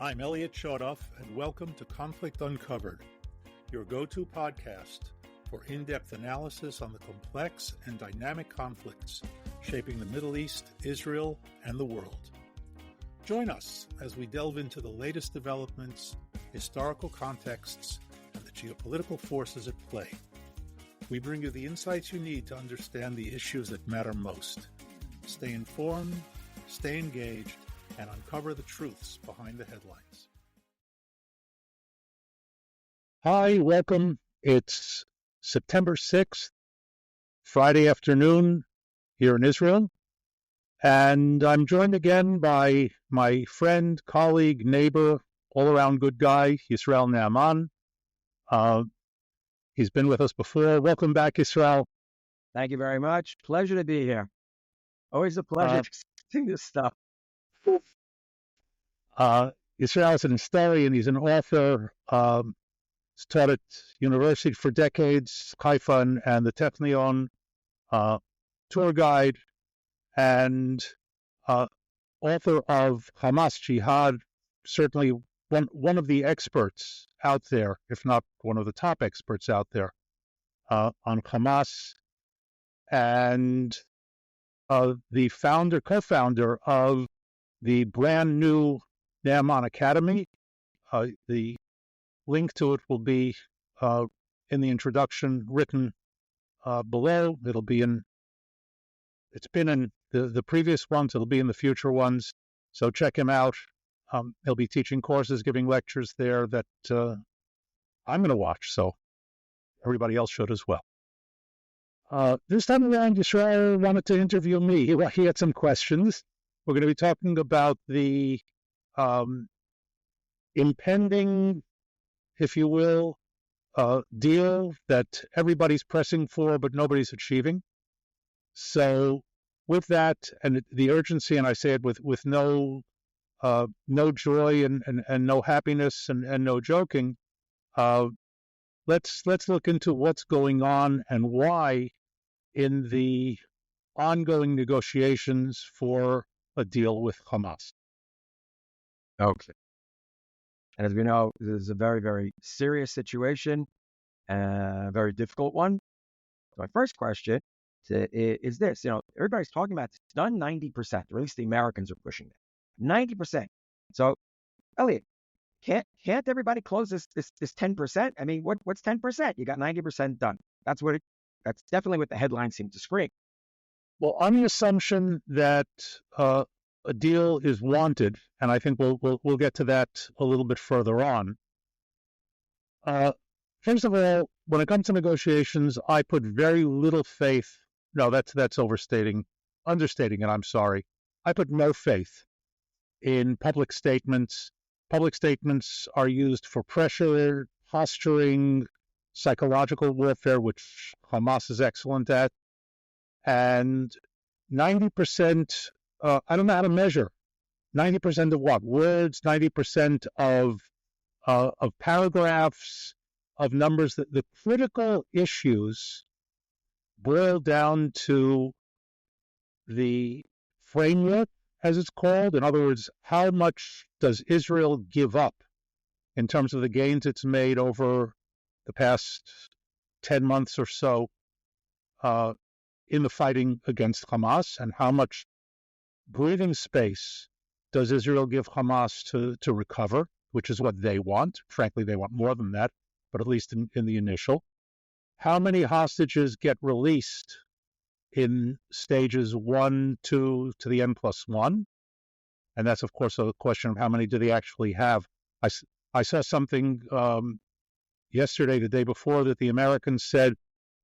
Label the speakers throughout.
Speaker 1: I'm Elliot Chodoff, and welcome to Conflict Uncovered, your go-to podcast for in-depth analysis on the complex and dynamic conflicts shaping the Middle East, Israel, and the world. Join us as we delve into the latest developments, historical contexts, and the geopolitical forces at play. We bring you the insights you need to understand the issues that matter most. Stay informed, stay engaged, and uncover the truths behind the headlines. Hi, welcome. It's September 6th, Friday afternoon here in Israel. And I'm joined again by my friend, colleague, neighbor, all-around good guy, Yisrael Naaman. He's been with us before. Welcome back, Yisrael.
Speaker 2: Thank you very much. Pleasure to be here. Always a pleasure discussing this stuff.
Speaker 1: Yisrael is an historian. He's an author. He's taught at university for decades, Haifa and the Technion, tour guide, and author of Hamas Jihad, certainly one of the experts out there, if not one of the top experts out there, on Hamas, and the co-founder of the brand new Naaman Academy. The link to it will be in the introduction written below. It's been in the previous ones. It'll be in the future ones. So check him out. He'll be teaching courses, giving lectures there that I'm going to watch. So everybody else should as well. This time around, Yisrael wanted to interview me. He had some questions. We're going to be talking about the impending, if you will, deal that everybody's pressing for, but nobody's achieving. So with that and the urgency, and I say it with no joy and no happiness and no joking, let's look into what's going on and why in the ongoing negotiations for a deal with Hamas.
Speaker 2: Okay. And as we know, this is a very, very serious situation, a very difficult one. So my first question is this. Everybody's talking about it's done 90%, or at least the Americans are pushing it. 90%. So, Elliot, can't everybody close this 10%? I mean, what's 10%? You got 90% done. That's definitely what the headlines seem to scream.
Speaker 1: Well, on the assumption that a deal is wanted, and I think we'll get to that a little bit further on. First of all, when it comes to negotiations, I put very little faith. No, that's understating it. I'm sorry. I put no faith in public statements. Public statements are used for pressure, posturing, psychological warfare, which Hamas is excellent at. And 90%, I don't know how to measure. 90% of what? Words, 90% of paragraphs, of numbers. The critical issues boil down to the framework, as it's called. In other words, how much does Israel give up in terms of the gains it's made over the past 10 months or so in the fighting against Hamas, and how much breathing space does Israel give Hamas to recover, which is what they want. Frankly, they want more than that, but at least in the initial. How many hostages get released in stages 1, 2 to the N+1? And that's, of course, a question of how many do they actually have. I saw something yesterday, the day before, that the Americans said,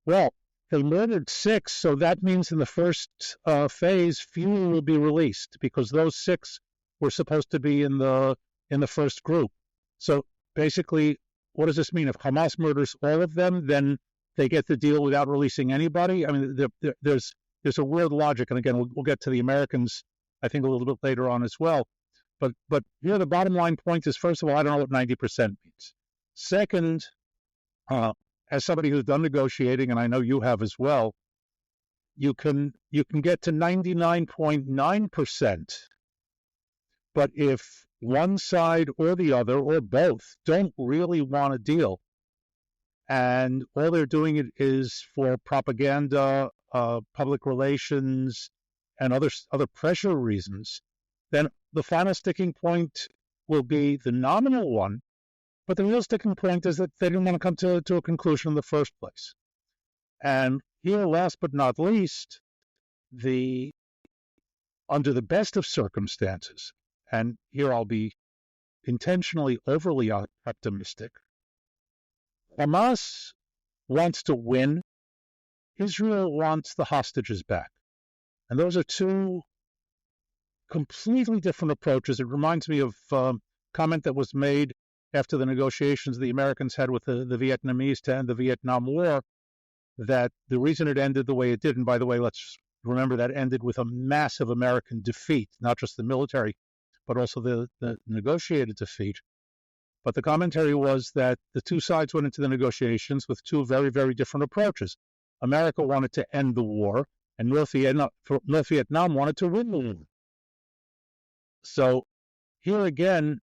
Speaker 1: well, they murdered 6, so that means in the first phase, fewer will be released because those 6 were supposed to be in the first group. So basically, what does this mean? If Hamas murders all of them, then they get the deal without releasing anybody? I mean, there's a weird logic, and again, we'll get to the Americans, I think, a little bit later on as well. But here, the bottom line point is, first of all, I don't know what 90% means. Second, as somebody who's done negotiating, and I know you have as well, you can get to 99.9% But if one side or the other or both don't really want to deal, and all they're doing it is for propaganda, public relations, and other pressure reasons, then the final sticking point will be the nominal one. But the real sticking point is that they didn't want to come to a conclusion in the first place. And here, last but not least, under the best of circumstances, and here I'll be intentionally overly optimistic, Hamas wants to win. Israel wants the hostages back. And those are two completely different approaches. It reminds me of a comment that was made after the negotiations the Americans had with the Vietnamese to end the Vietnam War, that the reason it ended the way it did, and by the way, let's remember that ended with a massive American defeat, not just the military, but also the negotiated defeat. But the commentary was that the two sides went into the negotiations with two very, very different approaches. America wanted to end the war, and North Vietnam wanted to win the war. So here again,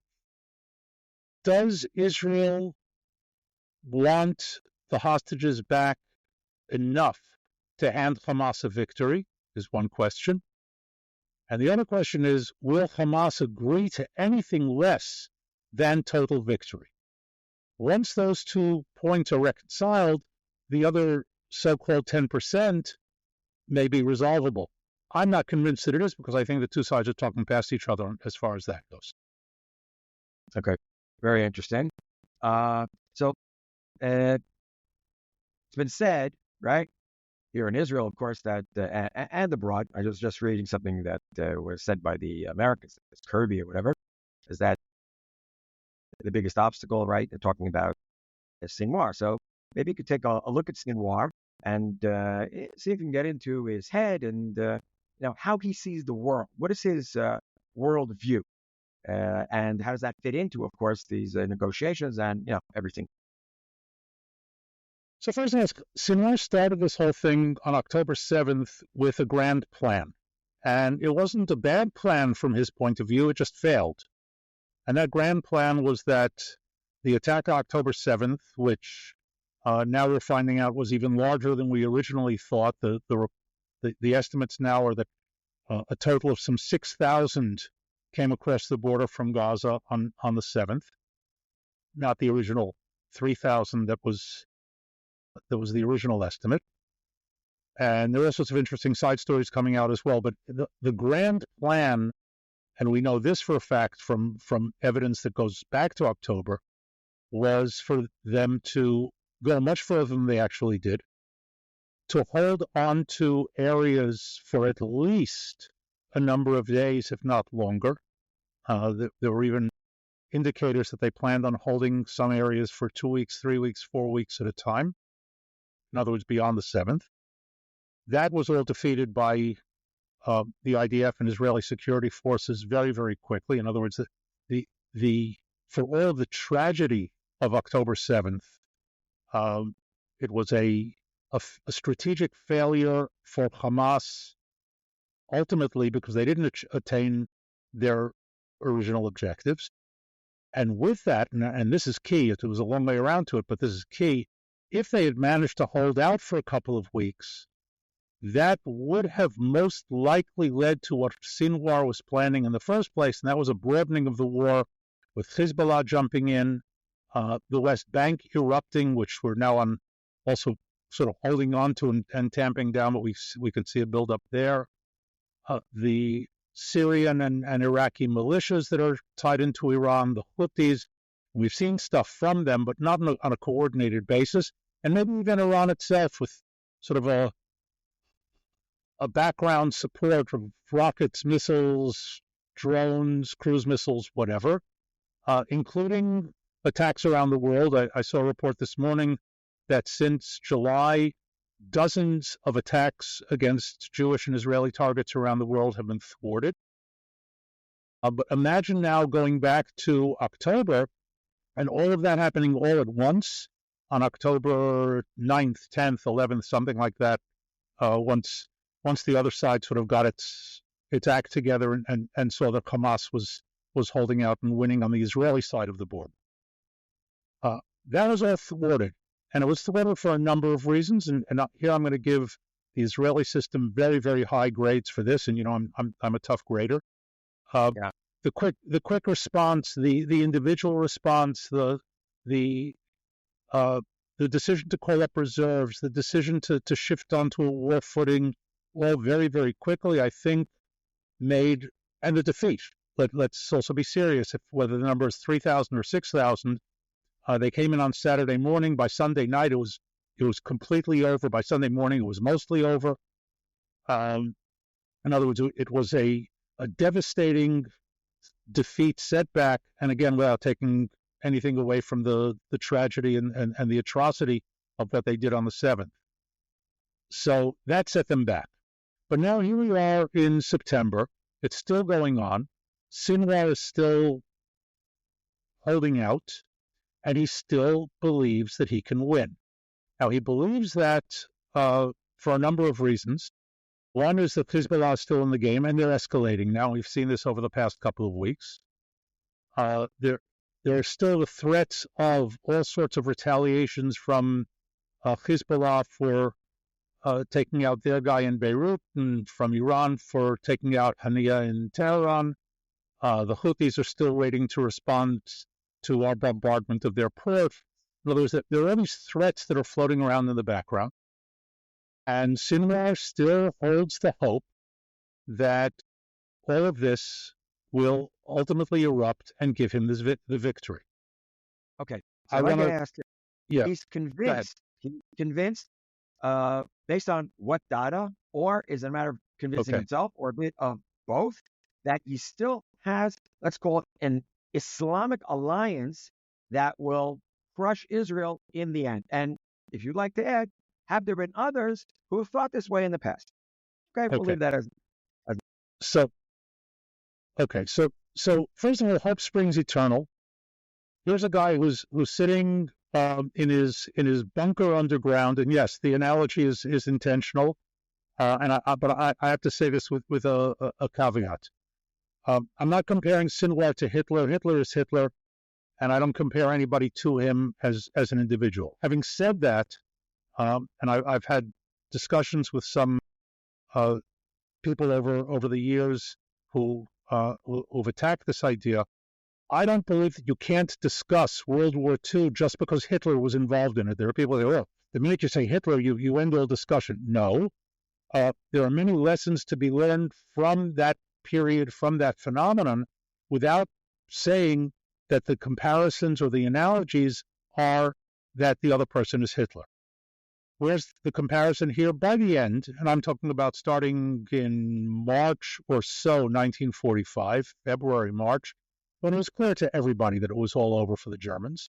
Speaker 1: does Israel want the hostages back enough to hand Hamas a victory, is one question. And the other question is, will Hamas agree to anything less than total victory? Once those 2 points are reconciled, the other so-called 10% may be resolvable. I'm not convinced that it is, because I think the two sides are talking past each other as far as that goes.
Speaker 2: Okay, very interesting. So it's been said, right, here in Israel, of course, that and abroad. I was just reading something that was said by the Americans, Kirby or whatever, is that the biggest obstacle, right? They're talking about Sinwar. So maybe you could take a look at Sinwar and see if you can get into his head and how he sees the world. What is his world view? And how does that fit into, of course, these negotiations and everything?
Speaker 1: So first, Sinwar started this whole thing on October 7th with a grand plan. And it wasn't a bad plan from his point of view, it just failed. And that grand plan was that the attack on October 7th, which now we're finding out was even larger than we originally thought. The estimates now are that a total of some 6,000 came across the border from Gaza on the 7th, not the original 3,000 that was the original estimate. And there are all sorts of interesting side stories coming out as well. But the grand plan, and we know this for a fact from evidence that goes back to October, was for them to go much further than they actually did, to hold on to areas for at least a number of days, if not longer. There were even indicators that they planned on holding some areas for 2 weeks, 3 weeks, 4 weeks at a time. In other words, beyond the 7th. That was all defeated by the IDF and Israeli security forces very, very quickly. In other words, for all of the tragedy of October 7th, it was a strategic failure for Hamas, ultimately because they didn't attain their original objectives. And with that, and this is key, it was a long way around to it, but this is key, if they had managed to hold out for a couple of weeks, that would have most likely led to what Sinwar was planning in the first place, and that was a broadening of the war with Hezbollah jumping in, the West Bank erupting, which we're now on also sort of holding on to and tamping down, but we could see a buildup there. The Syrian and Iraqi militias that are tied into Iran, the Houthis, we've seen stuff from them, but not on a coordinated basis. And maybe even Iran itself with sort of a background support of rockets, missiles, drones, cruise missiles, whatever, including attacks around the world. I saw a report this morning that since July, dozens of attacks against Jewish and Israeli targets around the world have been thwarted. But imagine now going back to October and all of that happening all at once on October 9th, 10th, 11th, something like that, once the other side sort of got its act together and saw that Hamas was was holding out and winning on the Israeli side of the border. That was all thwarted, and it was thwarted for a number of reasons. And here I'm going to give the Israeli system very, very high grades for this. And I'm a tough grader.
Speaker 2: Yeah.
Speaker 1: The quick response, the individual response, the decision to call up reserves, the decision to shift onto a war footing, all very, very quickly, I think, and the defeat. Let's also be serious. Whether the number is 3,000 or 6,000, they came in on Saturday morning. By Sunday night, it was completely over. By Sunday morning, it was mostly over. In other words, it was a devastating defeat, setback, and again, without taking anything away from the tragedy and the atrocity of what they did on the 7th. So that set them back. But now here we are in September. It's still going on. Sinwar is still holding out, and he still believes that he can win. Now, he believes that for a number of reasons. One is that Hezbollah is still in the game, and they're escalating now. We've seen this over the past couple of weeks. There are still the threats of all sorts of retaliations from Hezbollah for taking out their guy in Beirut, and from Iran for taking out Haniya in Tehran. The Houthis are still waiting to respond to our bombardment of their port. In other words, there are all these threats that are floating around in the background. And Sinwar still holds the hope that all of this will ultimately erupt and give him the victory.
Speaker 2: Okay. So I'd like to ask you,
Speaker 1: yeah,
Speaker 2: he's convinced, based on what data, or is it a matter of convincing himself, or a bit of both, that he still has, let's call it, an Islamic alliance that will crush Israel in the end? And if you'd like to add, have there been others who have thought this way in the past? Okay, we'll leave that as
Speaker 1: so. Okay, so first of all, hope springs eternal. Here's a guy who's sitting in his bunker underground, and yes, the analogy is intentional. But I have to say this with a caveat. I'm not comparing Sinwar to Hitler. Hitler is Hitler, and I don't compare anybody to him as an individual. Having said that, and I've had discussions with some people over the years who've attacked this idea. I don't believe that you can't discuss World War II just because Hitler was involved in it. There are people that, well, the minute you say Hitler, you end all discussion. No. There are many lessons to be learned from that period, from that phenomenon, without saying that the comparisons or the analogies are that the other person is Hitler. Where's the comparison here? By the end, and I'm talking about starting in March or so, 1945, February, March, when it was clear to everybody that it was all over for the Germans,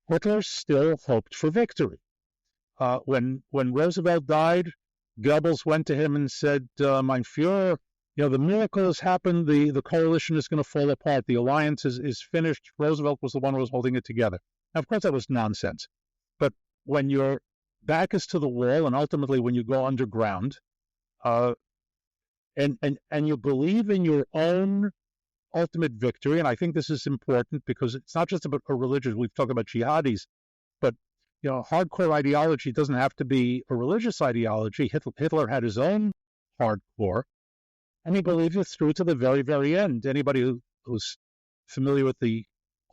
Speaker 1: Hitler still hoped for victory. When Roosevelt died, Goebbels went to him and said, Mein Führer, the miracle has happened, the coalition is going to fall apart, the alliance is finished. Roosevelt was the one who was holding it together. Now, of course, that was nonsense. But when your back is to the wall, and ultimately when you go underground, and you believe in your own ultimate victory, and I think this is important because it's not just about a religious, we've talked about jihadis, but hardcore ideology doesn't have to be a religious ideology. Hitler had his own hardcore, and he believed it through to the very, very end. Anybody who's familiar with the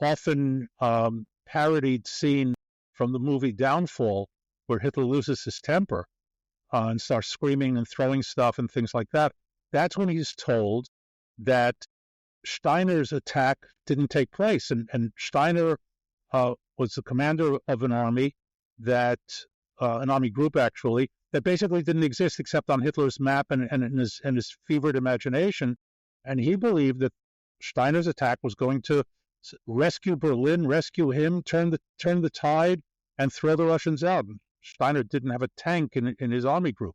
Speaker 1: often parodied scene from the movie Downfall, where Hitler loses his temper and starts screaming and throwing stuff and things like that, that's when he's told that Steiner's attack didn't take place. And Steiner was the commander of an army an army group actually, that basically didn't exist except on Hitler's map and in his fevered imagination. And he believed that Steiner's attack was going to rescue Berlin, rescue him, turn the tide, and throw the Russians out. Steiner didn't have a tank in his army group,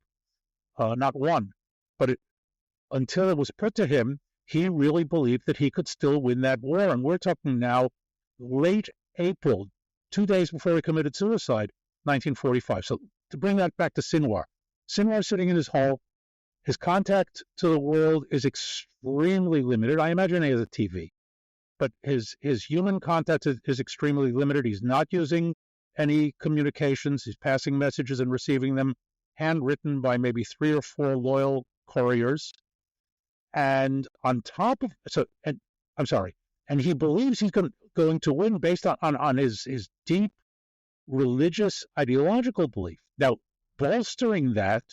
Speaker 1: not one. But until it was put to him, he really believed that he could still win that war. And we're talking now late April, 2 days before he committed suicide, 1945. So to bring that back to Sinwar. Sinwar's sitting in his hole. His contact to the world is extremely limited. I imagine he has a TV, but his human contact is extremely limited. He's not using any communications. He's passing messages and receiving them handwritten by maybe 3 or 4 loyal couriers. And on top of and he believes he's going to win based on his deep religious ideological belief. Now, bolstering that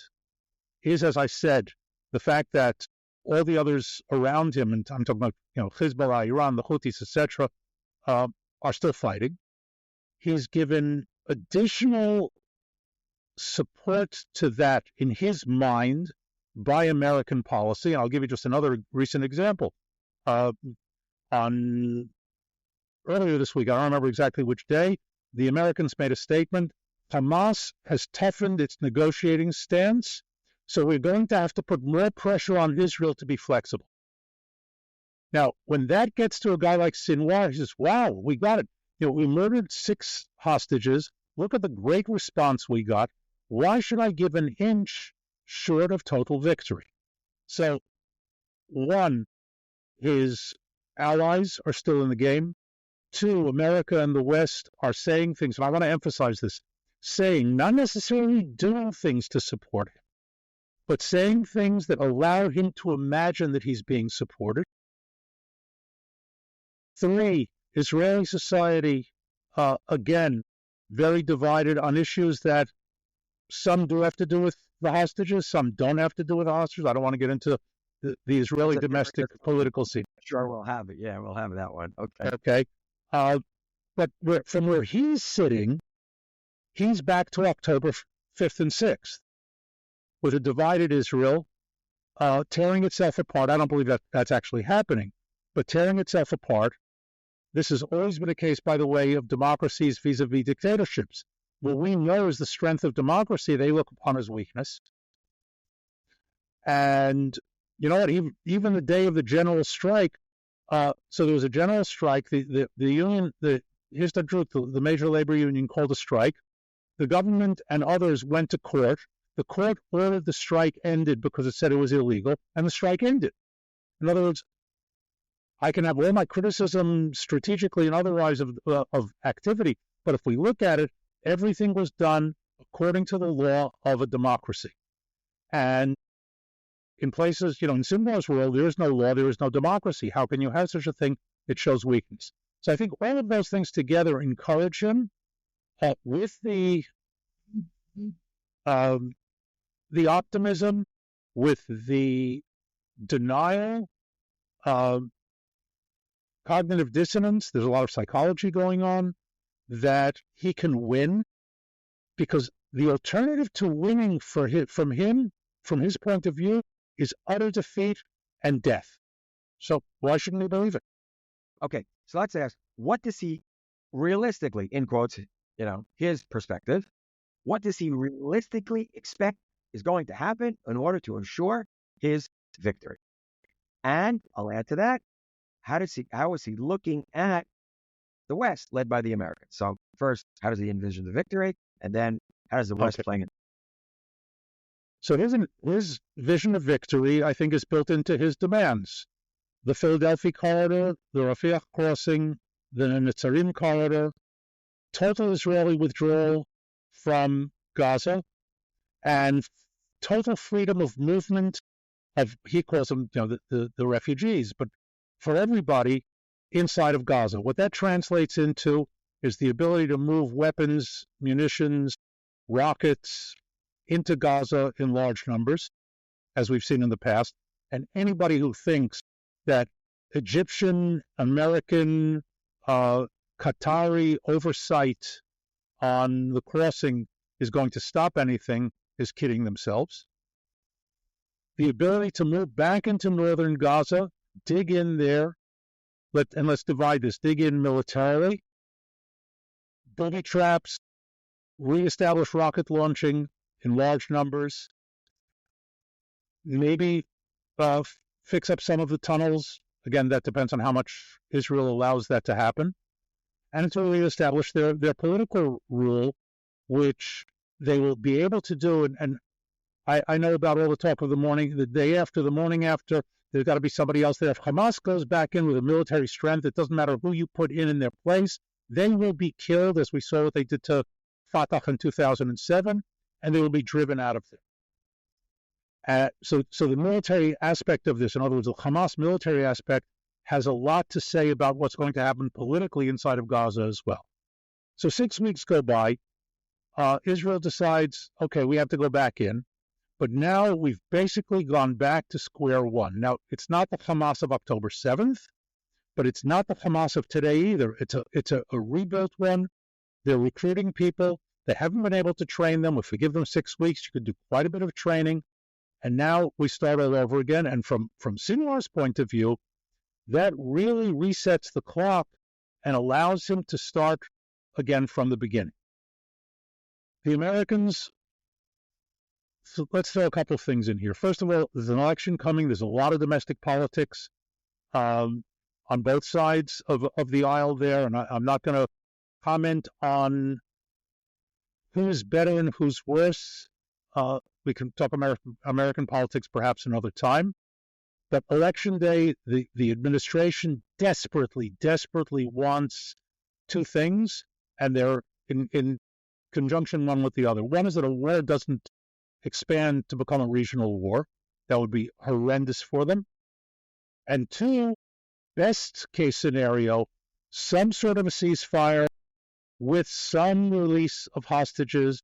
Speaker 1: is, as I said, the fact that all the others around him, and I'm talking about Hezbollah, Iran, the Houthis, etc., are still fighting. He's given additional support to that in his mind by American policy. And I'll give you just another recent example. On earlier this week, I don't remember exactly which day, the Americans made a statement. Hamas has toughened its negotiating stance, so we're going to have to put more pressure on Israel to be flexible. Now, when that gets to a guy like Sinwar, he says, wow, we got it. We murdered 6 hostages. Look at the great response we got. Why should I give an inch short of total victory? So, one, his allies are still in the game. 2, America and the West are saying things, and I want to emphasize this, saying, not necessarily doing things to support him, but saying things that allow him to imagine that he's being supported. 3, Israeli society, again, very divided on issues that some do have to do with the hostages, some don't have to do with the hostages. I don't want to get into the Israeli domestic political scene.
Speaker 2: Sure, we'll have it. Yeah, we'll have that one. Okay.
Speaker 1: Okay. But from where he's sitting, he's back to October 5th and 6th with a divided Israel tearing itself apart. I don't believe that that's actually happening, but tearing itself apart. This has always been a case, by the way, of democracies vis-a-vis dictatorships. What we know is the strength of democracy they look upon as weakness. And you know what? Even the day of the general strike, so there was a general strike. The union, here's the truth, the major labor union called a strike. The government and others went to court. The court ordered the strike ended because it said it was illegal, and the strike ended. In other words, I can have all my criticism strategically and otherwise of activity, but if we look at it, everything was done according to the law of a democracy. And in places, in Sinwar's world, there is no law, there is no democracy. How can you have such a thing? It shows weakness. So I think all of those things together encourage him with the optimism, with the denial, cognitive dissonance. There's a lot of psychology going on that he can win, because the alternative to winning from his point of view, is utter defeat and death. So why shouldn't he believe it?
Speaker 2: Okay, so let's ask, what does he realistically, in quotes, his perspective, what does he realistically expect is going to happen in order to ensure his victory? And I'll add to that, how is he looking at the West led by the Americans? So first, how does he envision the victory? And then how does the West play it?
Speaker 1: So his vision of victory, I think, is built into his demands. The Philadelphia corridor, the Rafah crossing, the Netzarim corridor, total Israeli withdrawal from Gaza, and total freedom of movement of, he calls them, the refugees, but for everybody inside of Gaza. What that translates into is the ability to move weapons, munitions, rockets into Gaza in large numbers, as we've seen in the past. And anybody who thinks that Egyptian, American, Qatari oversight on the crossing is going to stop anything is kidding themselves. The ability to move back into northern Gaza, dig in there, let's divide this, dig in militarily, booby traps, reestablish rocket launching in large numbers, maybe fix up some of the tunnels. Again, that depends on how much Israel allows that to happen. And to reestablish their political rule, which they will be able to do. And I know about all the talk of the morning, the day after, the morning after. There's got to be somebody else there. If Hamas goes back in with a military strength, it doesn't matter who you put in their place. They will be killed, as we saw what they did to Fatah in 2007, and they will be driven out of there. So the military aspect of this, in other words, the Hamas military aspect, has a lot to say about what's going to happen politically inside of Gaza as well. So 6 weeks go by. Israel decides, okay, we have to go back in. But now we've basically gone back to square one. Now, it's not the Hamas of October 7th, but it's not the Hamas of today either. It's a rebuilt one. They're recruiting people. They haven't been able to train them. If we give them 6 weeks, you could do quite a bit of training. And now we start all over again. And from Sinwar's point of view, that really resets the clock and allows him to start again from the beginning. The Americans, so let's throw a couple of things in here. First of all, there's an election coming. There's a lot of domestic politics on both sides of the aisle there. And I'm not going to comment on who's better and who's worse. We can talk American politics perhaps another time. But election day, the administration desperately wants two things, and they're in conjunction one with the other. One is that a war doesn't expand to become a regional war. That would be horrendous for them. And two, best case scenario, some sort of a ceasefire with some release of hostages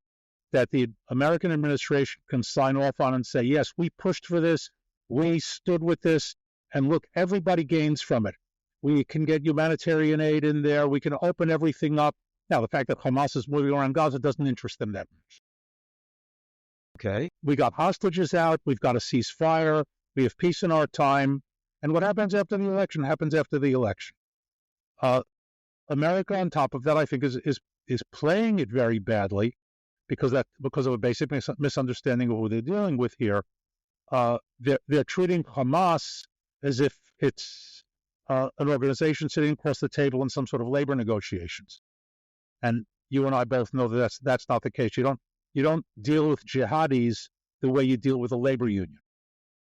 Speaker 1: that the American administration can sign off on and say, yes, we pushed for this, we stood with this, and look, everybody gains from it. We can get humanitarian aid in there, we can open everything up. Now, the fact that Hamas is moving around Gaza doesn't interest them that much.
Speaker 2: Okay.
Speaker 1: We got hostages out, we've got a ceasefire, we have peace in our time, and what happens after the election happens after the election. America, on top of that, I think is playing it very badly because of a basic misunderstanding of what they're dealing with here. They're treating Hamas as if it's an organization sitting across the table in some sort of labor negotiations, and you and I both know that that's not the case. You don't deal with jihadis the way you deal with a labor union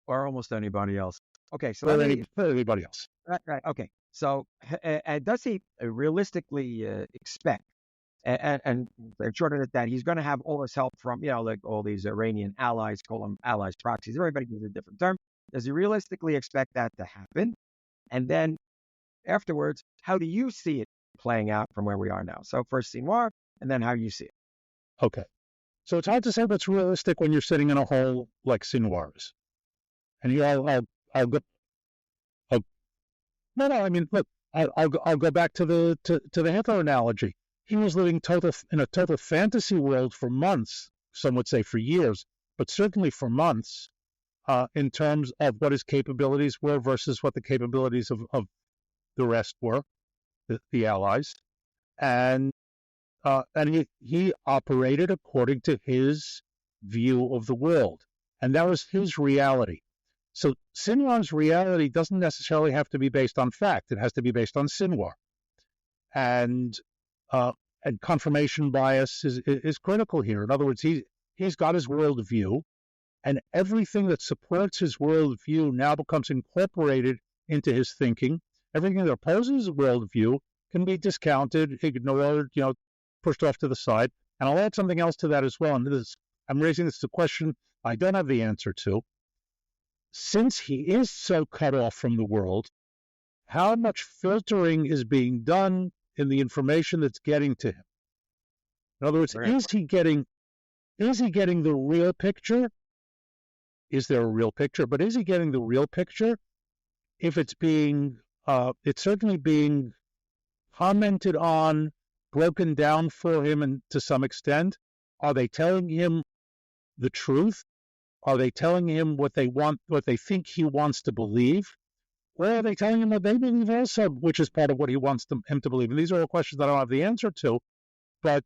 Speaker 2: or almost anybody else. Okay, so
Speaker 1: anybody else.
Speaker 2: Right. Okay. So, does he realistically expect, and short of that, he's going to have all this help from, like all these Iranian allies, call them allies, proxies, everybody uses a different term. Does he realistically expect that to happen? And then afterwards, how do you see it playing out from where we are now? So first Sinwar, and then how you see it.
Speaker 1: Okay. So it's hard to say what's realistic when you're sitting in a hole like Sinwar's. And here I'll go. No. I mean, look, I'll go back to the Hitler analogy. He was living in a total fantasy world for months. Some would say for years, but certainly for months, in terms of what his capabilities were versus what the capabilities of the rest were, the Allies, and he operated according to his view of the world, and that was his reality. So Sinwar's reality doesn't necessarily have to be based on fact. It has to be based on Sinwar. And confirmation bias is critical here. In other words, he's got his worldview, and everything that supports his worldview now becomes incorporated into his thinking. Everything that opposes his worldview can be discounted, ignored, pushed off to the side. And I'll add something else to that as well. And I'm raising this as a question I don't have the answer to. Since he is so cut off from the world, how much filtering is being done in the information that's getting to him? In other words, is he getting the real picture? Is there a real picture? But is he getting the real picture? If it's certainly being commented on, broken down for him, and to some extent, are they telling him the truth? Are they telling him what they think he wants to believe? Or are they telling him what they believe also, which is part of what he wants him to believe? And these are all questions that I don't have the answer to. But,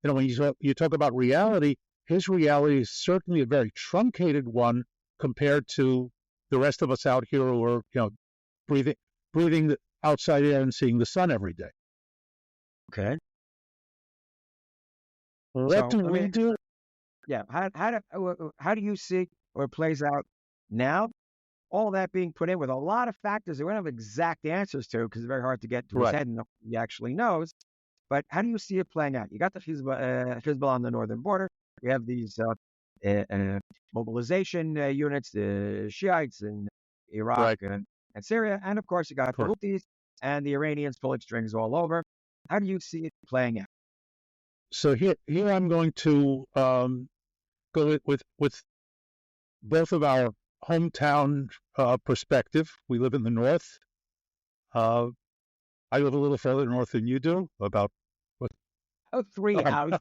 Speaker 1: when you talk about reality, his reality is certainly a very truncated one compared to the rest of us out here who are, breathing the outside air and seeing the sun every day.
Speaker 2: Okay.
Speaker 1: What do we do?
Speaker 2: Yeah. How do you see or it plays out now? All that being put in with a lot of factors that we don't have exact answers to because it's very hard to get to his
Speaker 1: Right,
Speaker 2: head and he actually knows. But how do you see it playing out? You got the Hezbollah on the northern border. We have these mobilization units, the Shiites in Iraq
Speaker 1: right,
Speaker 2: and Syria. And of course, you got the
Speaker 1: correct.
Speaker 2: Houthis and the Iranians pulling strings all over. How do you see it playing out?
Speaker 1: So here I'm going to go with both of our hometown perspective. We live in the north. Uh, I live a little further north than you do, about what?
Speaker 2: Oh, 3 hours.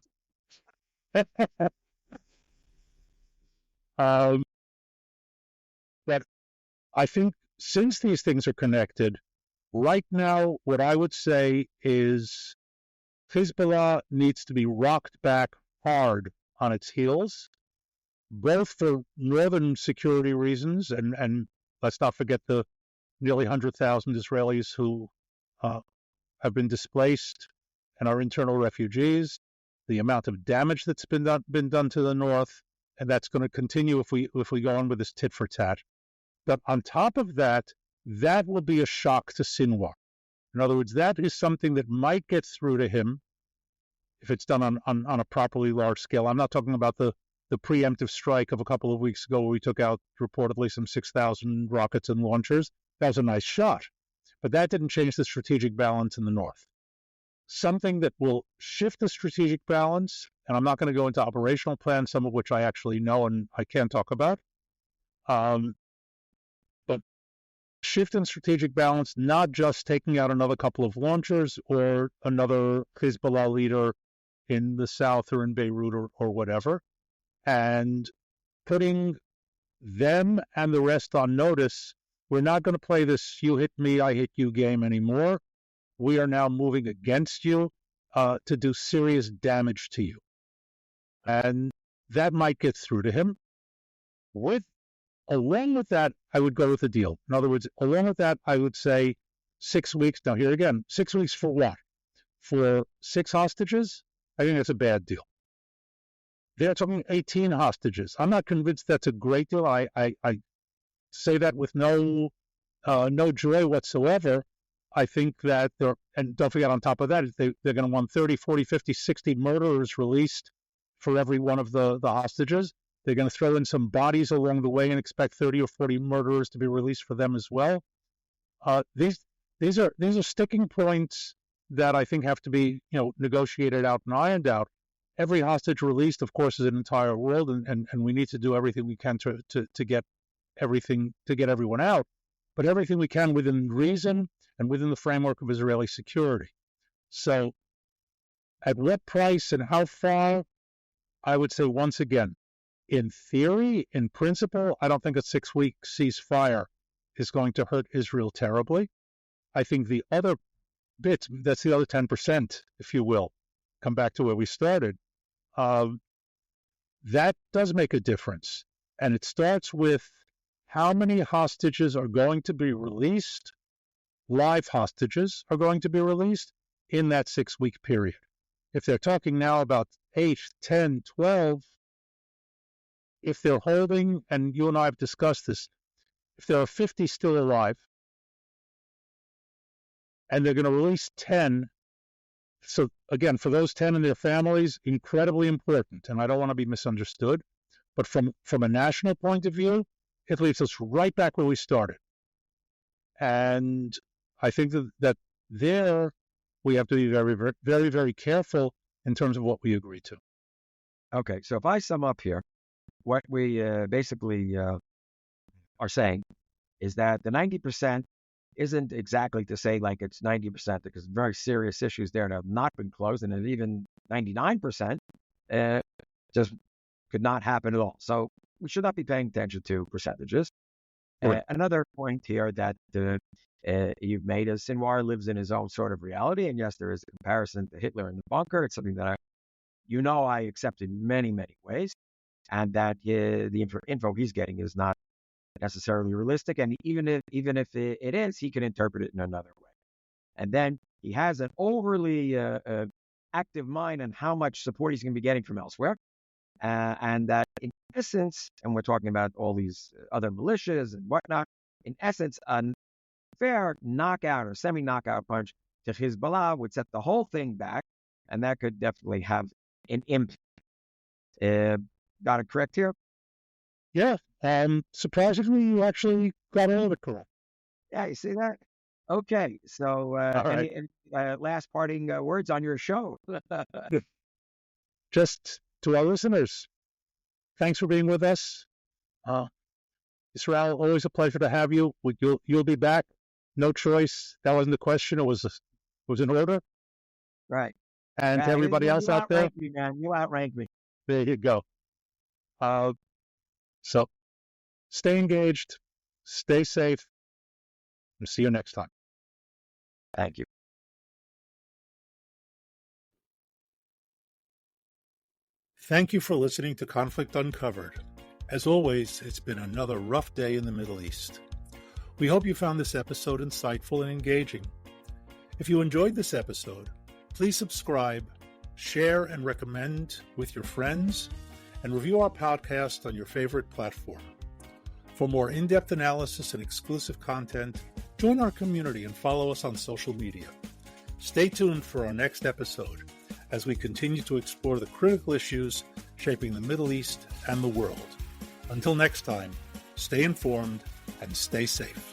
Speaker 1: um, but I think since these things are connected, right now, what I would say is Hezbollah needs to be rocked back hard on its heels, both for northern security reasons, and let's not forget the nearly 100,000 Israelis who uh, have been displaced and are internal refugees, the amount of damage that's been done to the north, and that's going to continue if we go on with this tit for tat. But on top of that, that will be a shock to Sinwar. In other words, that is something that might get through to him if it's done on a properly large scale. I'm not talking about the preemptive strike of a couple of weeks ago where we took out reportedly some 6,000 rockets and launchers. That was a nice shot. But that didn't change the strategic balance in the north. Something that will shift the strategic balance, and I'm not going to go into operational plans, some of which I actually know and I can talk about, but shift in strategic balance, not just taking out another couple of launchers or another Hezbollah leader in the south or in Beirut or whatever, and putting them and the rest on notice. We're not going to play this you hit me, I hit you game anymore. We are now moving against you to do serious damage to you. And that might get through to him. Along with that, I would go with a deal. In other words, along with that, I would say 6 weeks. Now, here again, 6 weeks for what? For 6 hostages? I think that's a bad deal. They're talking 18 hostages. I'm not convinced that's a great deal. I say that with no joy whatsoever. I think that and don't forget on top of that, they're going to want 30, 40, 50, 60 murderers released for every one of the hostages. They're going to throw in some bodies along the way and expect 30 or 40 murderers to be released for them as well. These are sticking points that I think have to be negotiated out and ironed out. Every hostage released, of course, is an entire world, and we need to do everything we can to get everyone out, but everything we can within reason and within the framework of Israeli security. So, at what price and how far? I would say once again, in theory, in principle, I don't think a 6-week ceasefire is going to hurt Israel terribly. I think the other bits, that's the other 10%, if you will, come back to where we started, that does make a difference. And it starts with how many hostages are going to be released, live hostages are going to be released in that 6-week period. If they're talking now about 8, 10, 12, if they're holding, and you and I have discussed this, if there are 50 still alive, and they're going to release 10, so again, for those 10 and their families, incredibly important, and I don't want to be misunderstood, but from a national point of view, it leaves us right back where we started. And I think that there we have to be very, very, very, very careful in terms of what we agree to.
Speaker 2: Okay, so if I sum up here, what we basically are saying is that the 90% isn't exactly to say like it's 90% because very serious issues there that have not been closed, and even 99% just could not happen at all. So we should not be paying attention to percentages.
Speaker 1: Right.
Speaker 2: Another point here that you've made is Sinwar lives in his own sort of reality, and yes, there is a comparison to Hitler in the bunker. It's something that I accept in many, many ways, and that the info he's getting is not necessarily realistic, and even if it is, he can interpret it in another way. And then he has an overly active mind on how much support he's going to be getting from elsewhere. and that in essence, and we're talking about all these other militias and whatnot, in essence, a fair knockout or semi-knockout punch to Hezbollah would set the whole thing back, and that could definitely have an impact. Got it correct here?
Speaker 1: Yeah. Surprisingly, you actually got all of it correct.
Speaker 2: Yeah, you see that? Okay, so
Speaker 1: All right.
Speaker 2: any last parting words on your show?
Speaker 1: Just to our listeners, thanks for being with us. Yisrael, always a pleasure to have you. You'll be back. No choice. That wasn't the question. It was an order.
Speaker 2: Right.
Speaker 1: And to everybody else out there,
Speaker 2: me, man. You outrank me.
Speaker 1: there you go. So stay engaged, stay safe, and see you next time.
Speaker 2: Thank you.
Speaker 1: Thank you for listening to Conflict Uncovered. As always, it's been another rough day in the Middle East. We hope you found this episode insightful and engaging. If you enjoyed this episode, please subscribe, share and recommend with your friends, and review our podcast on your favorite platform. For more in-depth analysis and exclusive content, join our community and follow us on social media. Stay tuned for our next episode as we continue to explore the critical issues shaping the Middle East and the world. Until next time, stay informed and stay safe.